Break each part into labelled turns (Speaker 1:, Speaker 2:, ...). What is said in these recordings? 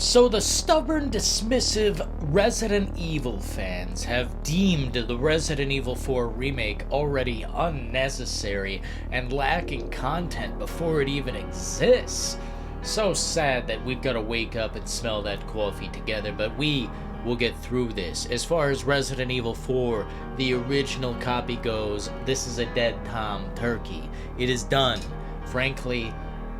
Speaker 1: So the stubborn, dismissive Resident Evil fans have deemed the Resident Evil 4 remake already unnecessary and lacking content before it even exists. So sad that we've got to wake up and smell that coffee together, but we will get through this. As far as Resident Evil 4, the original copy goes, this is a dead Tom Turkey. It is done. Frankly,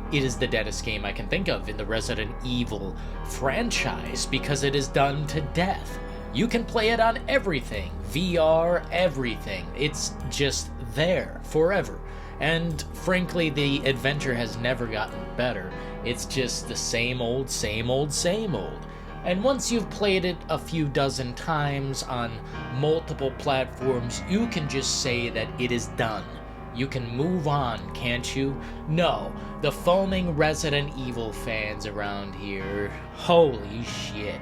Speaker 1: it is the deadest game I can think of in the Resident Evil franchise because it is done to death. You can play it on everything, VR, everything. It's just there forever. And frankly, the adventure has never gotten better. It's just the same old, same old, same old. And once you've played it a few dozen times on multiple platforms, you can just say that it is done. You can move on, can't you? No, the foaming Resident Evil fans around here, holy shit.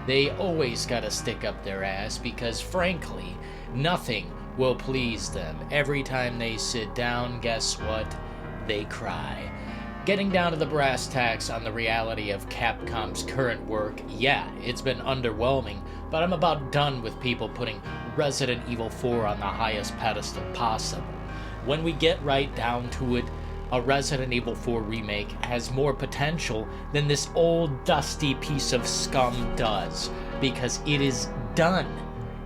Speaker 1: They always gotta stick up their ass because frankly, nothing will please them. Every time they sit down, guess what? They cry. Getting down to the brass tacks on the reality of Capcom's current work, yeah, it's been underwhelming, but I'm about done with people putting Resident Evil 4 on the highest pedestal possible. When we get right down to it, a Resident Evil 4 remake has more potential than this old dusty piece of scum does, because it is done.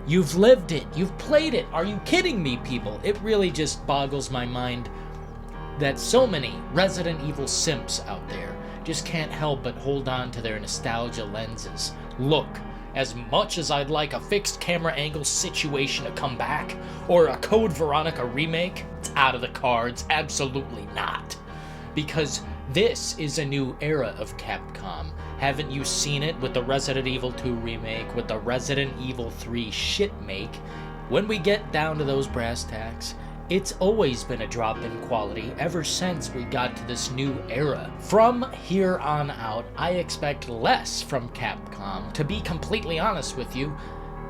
Speaker 1: You've lived it, you've played it, are you kidding me, people? It really just boggles my mind that so many Resident Evil simps out there just can't help but hold on to their nostalgia lenses. Look, as much as I'd like a fixed camera angle situation to come back, or a Code Veronica remake, it's out of the cards, absolutely not. Because this is a new era of Capcom. Haven't you seen it with the Resident Evil 2 remake, with the Resident Evil 3 shitmake? When we get down to those brass tacks, it's always been a drop in quality ever since we got to this new era. From here on out, I expect less from Capcom. To be completely honest with you,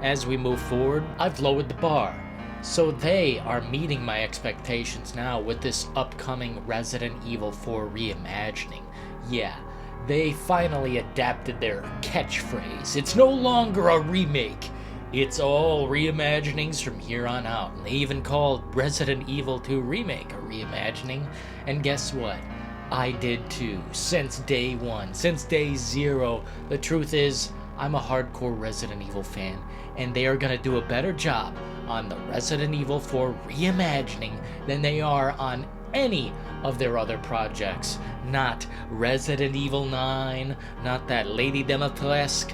Speaker 1: as we move forward, I've lowered the bar. So they are meeting my expectations now with this upcoming Resident Evil 4 reimagining. Yeah, they finally adapted their catchphrase. It's no longer a remake. It's all reimaginings from here on out, and they even called Resident Evil 2 Remake a reimagining, and guess what? I did too, since day one, since day zero. The truth is, I'm a hardcore Resident Evil fan, and they are gonna do a better job on the Resident Evil 4 reimagining than they are on any of their other projects. Not Resident Evil 9, not that Lady Dimitrescu,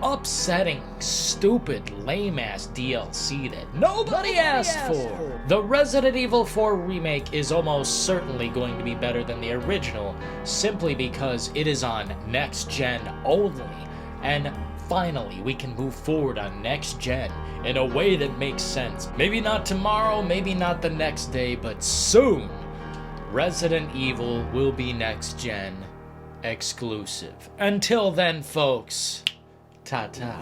Speaker 1: upsetting, stupid, lame-ass DLC that nobody asked for. The Resident Evil 4 remake is almost certainly going to be better than the original, simply because it is on next gen only, and finally we can move forward on next gen in a way that makes sense. Maybe not tomorrow, maybe not the next day, but soon Resident Evil will be next gen exclusive. Until then, folks, ta-ta.